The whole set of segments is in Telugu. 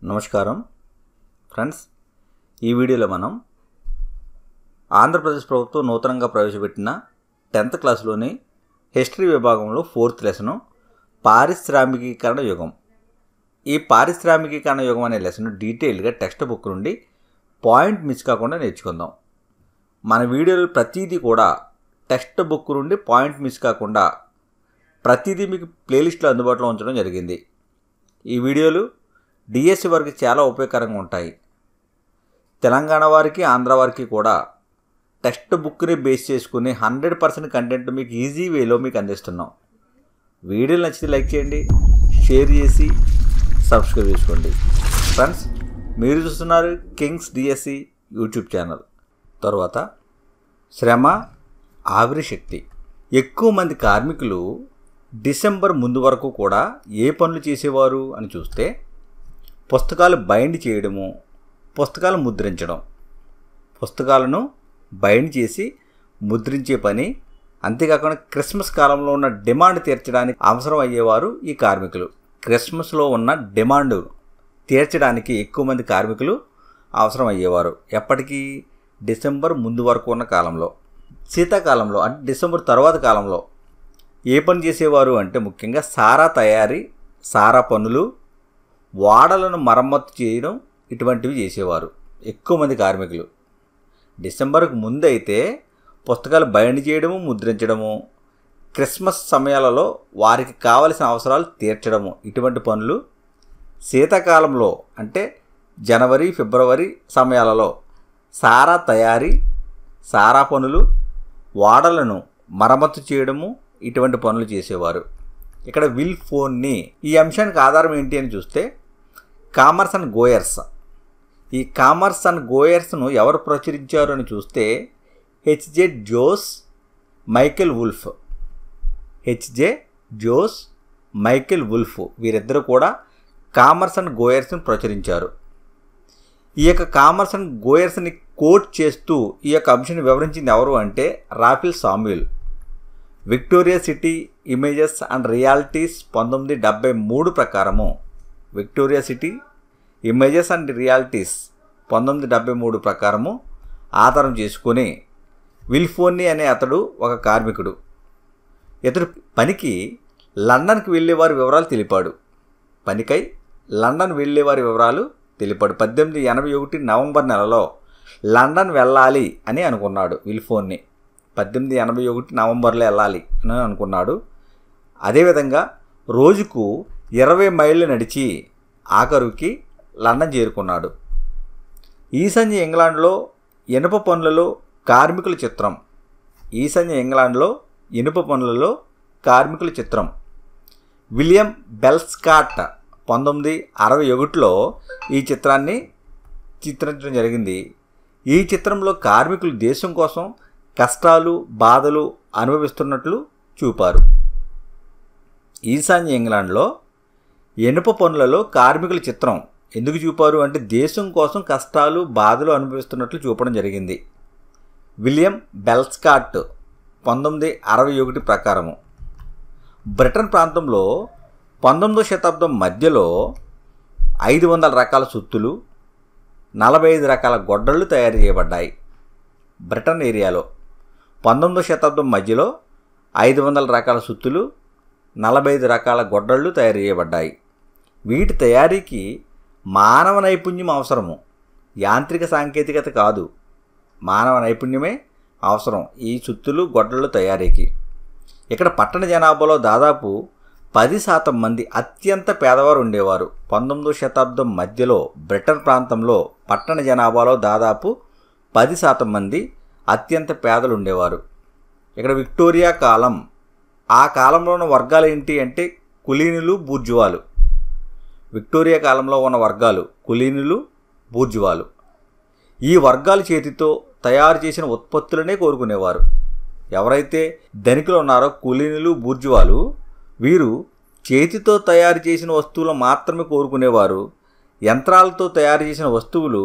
నమస్కారం ఫ్రెండ్స్, ఈ వీడియోలో మనం ఆంధ్రప్రదేశ్ ప్రభుత్వం నూతనంగా ప్రవేశపెట్టిన 10th క్లాస్లోని హిస్టరీ విభాగంలో 4th లెసను పారిశ్రామికీకరణ యుగం. ఈ పారిశ్రామికీకరణ యుగం అనే లెసన్ డీటెయిల్గా టెక్స్ట్ బుక్ నుండి పాయింట్ మిస్ కాకుండా నేర్చుకుందాం. మన వీడియోలో ప్రతిదీ కూడా టెక్స్ట్ బుక్ నుండి పాయింట్ మిస్ కాకుండా ప్రతిదీ మీకు ప్లేలిస్ట్లో అందుబాటులో ఉంచడం జరిగింది. ఈ వీడియోలు డిఎస్సి వారికి చాలా ఉపయోగకరంగా ఉంటాయి. తెలంగాణ వారికి, ఆంధ్ర వారికి కూడా టెక్స్ట్ బుక్ని బేస్ చేసుకుని 100% కంటెంట్ మీకు ఈజీ వేలో మీకు అందిస్తున్నాం. వీడియోలు నచ్చితే లైక్ చేయండి, షేర్ చేసి సబ్స్క్రైబ్ చేసుకోండి. ఫ్రెండ్స్, మీరు చూస్తున్నారు కింగ్స్ డిఎస్సి యూట్యూబ్ ఛానల్. తర్వాత శ్రమ, ఆవిరి శక్తి. ఎక్కువ మంది కార్మికులు డిసెంబర్ ముందు వరకు కూడా ఏ పనులు చేసేవారు అని చూస్తే పుస్తకాలు బైండ్ చేయడము, పుస్తకాలు ముద్రించడం. పుస్తకాలను బైండ్ చేసి ముద్రించే పని, అంతేకాకుండా క్రిస్మస్ కాలంలో ఉన్న డిమాండ్ తీర్చడానికి అవసరం అయ్యేవారు ఈ కార్మికులు. క్రిస్మస్లో ఉన్న డిమాండ్ తీర్చడానికి ఎక్కువ మంది కార్మికులు అవసరం అయ్యేవారు. ఎప్పటికీ? డిసెంబర్ ముందు వరకు ఉన్న కాలంలో. శీతాకాలంలో అంటే డిసెంబర్ తర్వాత కాలంలో ఏ పని చేసేవారు అంటే ముఖ్యంగా సారా తయారీ, సారా పనులు, ఓడలను మరమ్మతు చేయడం, ఇటువంటివి చేసేవారు ఎక్కువ మంది కార్మికులు. డిసెంబర్కు ముందు అయితే పుస్తకాలు బైండ్ చేయడము, ముద్రించడము, క్రిస్మస్ సమయాలలో వారికి కావలసిన అవసరాలు తీర్చడము, ఇటువంటి పనులు. శీతాకాలంలో అంటే జనవరి, ఫిబ్రవరి సమయాలలో సారా తయారీ, సారా పనులు, ఓడలను మరమ్మతు చేయడము, ఇటువంటి పనులు చేసేవారు. ఇక్కడ విల్ఫోన్ని, ఈ అంశానికి ఆధారం ఏంటి అని చూస్తే కామర్స్ అండ్ గోయర్స్. ఈ కామర్స్ అండ్ గోయర్స్ను ఎవరు ప్రచురించారు అని చూస్తే HJ Jose, Michael Wolf. HJ Jose, Michael Wolf వీరిద్దరూ కూడా కామర్స్ అండ్ గోయర్స్ను ప్రచురించారు. ఈ యొక్క కామర్స్ అండ్ గోయర్స్ని కోట్ చేస్తూ ఈ యొక్క అంశాన్ని వివరించింది ఎవరు అంటే Rafael Samuel. Victoria City Images and Realities 1973 ప్రకారము, Victoria City Images and Realities 1973 ప్రకారము ఆధారం చేసుకొని విల్ఫోన్ని అనే అతడు ఒక కార్మికుడు. ఇతడు పనికి లండన్కి వెళ్ళేవారి వివరాలు తెలిపాడు. పనికై లండన్ వెళ్ళేవారి వివరాలు తెలిపాడు. 1881 నవంబర్ నెలలో లండన్ వెళ్ళాలి అని అనుకున్నాడు విల్ఫోన్ని. 1881 నవంబర్లో వెళ్ళాలి అని అనుకున్నాడు. అదేవిధంగా రోజుకు 20 మైళ్ళు నడిచి ఆఖరుకి లండన్ చేరుకున్నాడు. ఈశాన్య ఇంగ్లాండ్లో ఇనుప పనులలో కార్మికుల చిత్రం. ఈశాన్య ఇంగ్లాండ్లో ఇనుప పనులలో కార్మికుల చిత్రం. విలియం బెల్స్కాట్ 1961లో ఈ చిత్రాన్ని చిత్రించడం జరిగింది. ఈ చిత్రంలో కార్మికులు దేశం కోసం కష్టాలు, బాధలు అనుభవిస్తున్నట్లు చూపారు. ఈశాన్య ఇంగ్లాండ్లో ఇనుప పనులలో కార్మికుల చిత్రం ఎందుకు చూపారు అంటే దేశం కోసం కష్టాలు, బాధలు అనుభవిస్తున్నట్లు చూపడం జరిగింది. విలియం బెల్స్కాట్ 1961 ప్రకారము. బ్రిటన్ ప్రాంతంలో 19వ శతాబ్దం మధ్యలో 500 రకాల సుత్తులు, 45 రకాల గొడ్డళ్ళు తయారు చేయబడ్డాయి. బ్రిటన్ ఏరియాలో 19వ శతాబ్దం మధ్యలో 500 రకాల సుత్తులు, 45 రకాల గొడ్డళ్ళు తయారు చేయబడ్డాయి. వీటి తయారీకి మానవ నైపుణ్యం అవసరము, యాంత్రిక సాంకేతికత కాదు, మానవ నైపుణ్యమే అవసరం ఈ సుత్తులు, గొడ్డళ్ళు తయారీకి. ఇక్కడ పట్టణ జనాభాలో దాదాపు 10% మంది అత్యంత పేదవారు ఉండేవారు. 19వ శతాబ్దం మధ్యలో బ్రిటన్ ప్రాంతంలో పట్టణ జనాభాలో దాదాపు 10% మంది అత్యంత పేదలు ఉండేవారు. ఇక్కడ విక్టోరియా కాలం, ఆ కాలంలో ఉన్న వర్గాలు ఏంటి అంటే కులీనులు, బూర్జువాలు. విక్టోరియా కాలంలో ఉన్న వర్గాలు కులీనులు, బూర్జువాలు. ఈ వర్గాలు చేతితో తయారు చేసిన ఉత్పత్తులనే కోరుకునేవారు. ఎవరైతే ధనికులు ఉన్నారో కులీనులు, బూర్జువాలు, వీరు చేతితో తయారు చేసిన వస్తువులు మాత్రమే కోరుకునేవారు. యంత్రాలతో తయారు చేసిన వస్తువులు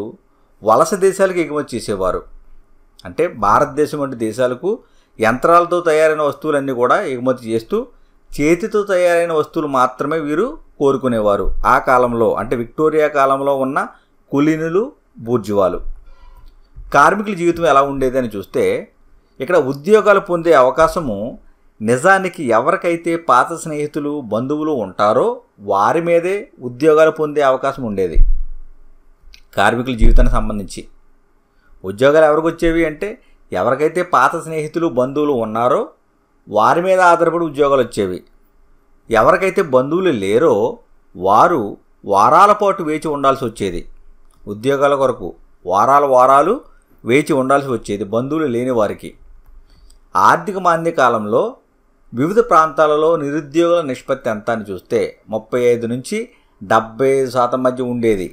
వలస దేశాలకు ఎగుమతి చేసేవారు. అంటే భారతదేశం వంటి దేశాలకు యంత్రాలతో తయారైన వస్తువులన్నీ కూడా ఎగుమతి చేస్తూ చేతితో తయారైన వస్తువులు మాత్రమే వీరు కోరుకునేవారు. ఆ కాలంలో అంటే విక్టోరియా కాలంలో ఉన్న కులీనులు, బూర్జువాలు. కార్మికుల జీవితం ఎలా ఉండేది అని చూస్తే ఇక్కడ ఉద్యోగాలు పొందే అవకాశము నిజానికి ఎవరికైతే పాత స్నేహితులు, బంధువులు ఉంటారో వారి మీదే ఉద్యోగాలు పొందే అవకాశం ఉండేది. కార్మికుల జీవితానికి సంబంధించి ఉద్యోగాలు ఎవరికి వచ్చేవి అంటే ఎవరికైతే పాత స్నేహితులు, బంధువులు ఉన్నారో వారి మీద ఆధారపడి ఉద్యోగాలు వచ్చేవి. ఎవరికైతే బంధువులు లేరో వారు వారాల పాటు వేచి ఉండాల్సి వచ్చేది. ఉద్యోగాల కొరకు వారాలు వేచి ఉండాల్సి వచ్చేది బంధువులు లేని వారికి. ఆర్థిక మాంద్య కాలంలో వివిధ ప్రాంతాలలో నిరుద్యోగుల నిష్పత్తి ఎంత అని చూస్తే 35 నుంచి 75% మధ్య ఉండేది.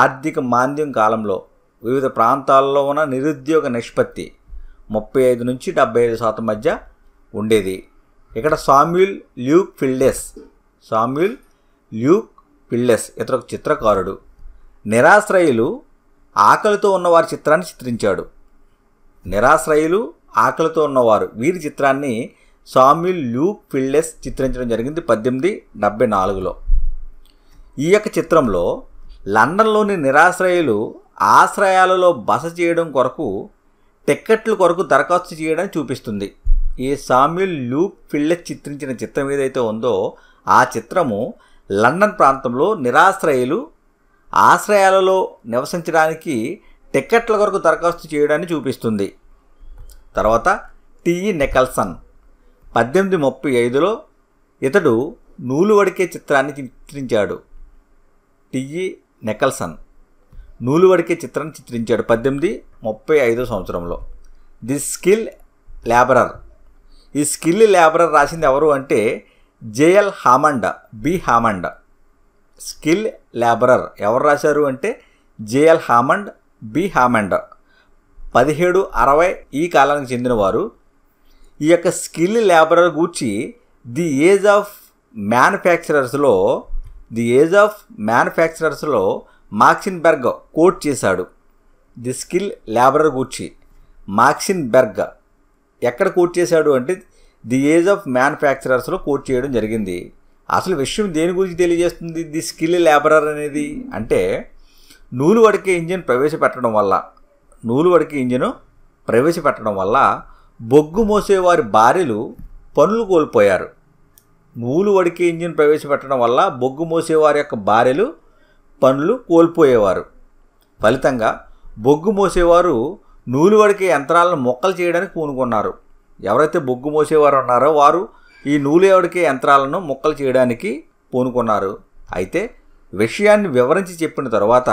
ఆర్థిక మాంద్యం కాలంలో వివిధ ప్రాంతాల్లో ఉన్న నిరుద్యోగ నిష్పత్తి 35 నుంచి 75% మధ్య ఉండేది. ఇక్కడ సామ్యూల్ ల్యూక్ ఫిల్డెస్ ఇతర చిత్రకారుడు నిరాశ్రయులు ఆకలితో ఉన్నవారి చిత్రాన్ని చిత్రించాడు. నిరాశ్రయులు ఆకలితో ఉన్నవారు వీరి చిత్రాన్ని సామ్యూల్ ల్యూక్ ఫిల్డెస్ చిత్రించడం జరిగింది 1874లో. ఈ యొక్క చిత్రంలో లండన్లోని నిరాశ్రయులు ఆశ్రయాలలో బస చేయడం కొరకు టిక్కెట్ల కొరకు దరఖాస్తు చేయడం చూపిస్తుంది. ఈ సామ్యూల్ ల్యూక్ ఫిల్డెస్ చిత్రించిన చిత్రం ఏదైతే ఉందో ఆ చిత్రము లండన్ ప్రాంతంలో నిరాశ్రయులు ఆశ్రయాలలో నివసించడానికి టిక్కెట్ల కొరకు దరఖాస్తు చేయడాన్ని చూపిస్తుంది. తర్వాత టి.ఈ. నికల్సన్ 1835లో ఇతడు నూలు వడికే చిత్రాన్ని చిత్రించాడు. టి.ఈ. నికల్సన్ నూలు వడికే చిత్రాన్ని చిత్రించాడు 1835 సంవత్సరంలో. The skill labourer. ఈ స్కిల్ లేబరర్ రాసింది ఎవరు అంటే జేఎల్ హామండ్, హామండ్. స్కిల్ లేబరర్ ఎవరు రాశారు అంటే జేఎల్ హామండ్, హామండ్. 1760 ఈ కాలానికి చెందినవారు. ఈ యొక్క స్కిల్ లేబరర్ గూర్చి ది ఏజ్ ఆఫ్ మ్యానుఫ్యాక్చరర్స్లో మాక్సిన్బెర్గ్ కోట్ చేశాడు. ది స్కిల్ లేబరర్ గూర్చి మాక్సిన్బెర్గ్ ఎక్కడ కోట్ చేశాడు అంటే ది ఏజ్ ఆఫ్ మ్యానుఫ్యాక్చరర్స్లో కోట్ చేయడం జరిగింది. అసలు విషయం దేని గురించి తెలియజేస్తుంది ది స్కిల్ లేబరర్ అనేది అంటే నూలు వడికే ఇంజిన్ ప్రవేశపెట్టడం వల్ల బొగ్గు మోసేవారి భార్యలు పనులు కోల్పోయారు. నూలు వడికే ఇంజిన్ ప్రవేశపెట్టడం వల్ల బొగ్గు మోసేవారి యొక్క భార్యలు పనులు కోల్పోయేవారు. ఫలితంగా బొగ్గు మోసేవారు నూలు వడికే యంత్రాలను మొక్కలు చేయడానికి పూనుకున్నారు. ఎవరైతే బొగ్గు మోసేవారు ఉన్నారో వారు ఈ నూలు వడికే యంత్రాలను మొక్కలు చేయడానికి పూనుకున్నారు. అయితే విషయాన్ని వివరించి చెప్పిన తర్వాత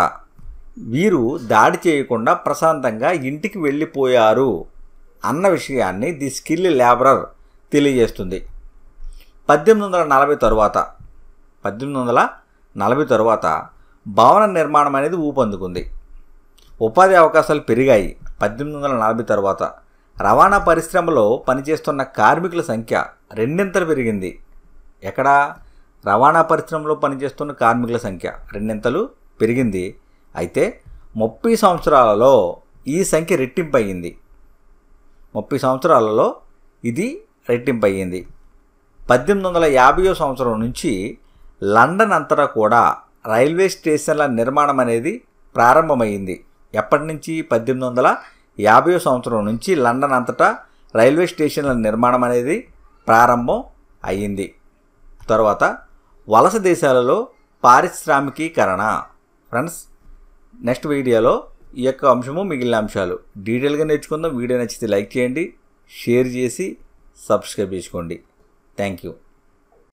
వీరు దాడి చేయకుండా ప్రశాంతంగా ఇంటికి వెళ్ళిపోయారు అన్న విషయాన్ని ది స్కిల్ లేబరర్ తెలియజేస్తుంది. 1840 తరువాత భవన నిర్మాణం అనేది ఊపందుకుంది. ఉపాధి అవకాశాలు పెరిగాయి. 1840 తర్వాత రవాణా పరిశ్రమలో పనిచేస్తున్న కార్మికుల సంఖ్య రెండింతలు పెరిగింది. ఎక్కడ రవాణా పరిశ్రమలో పనిచేస్తున్న కార్మికుల సంఖ్య రెండింతలు పెరిగింది. అయితే 30 సంవత్సరాలలో ఈ సంఖ్య రెట్టింపయ్యింది. 30 సంవత్సరాలలో ఇది రెట్టింపయ్యింది. 1850 సంవత్సరం నుంచి లండన్ అంతటా కూడా రైల్వే స్టేషన్ల నిర్మాణం అనేది ప్రారంభమైంది. ఎప్పటి నుంచి 1850 సంవత్సరం నుంచి లండన్ అంతటా రైల్వే స్టేషన్ల నిర్మాణం అనేది ప్రారంభం అయ్యింది. తర్వాత వలస దేశాలలో పారిశ్రామికీకరణ. ఫ్రెండ్స్, నెక్స్ట్ వీడియోలో ఈ యొక్క అంశము మిగిలిన అంశాలు డీటెయిల్గా నేర్చుకుందాం. వీడియో నచ్చితే లైక్ చేయండి, షేర్ చేసి సబ్స్క్రైబ్ చేసుకోండి. Thank you.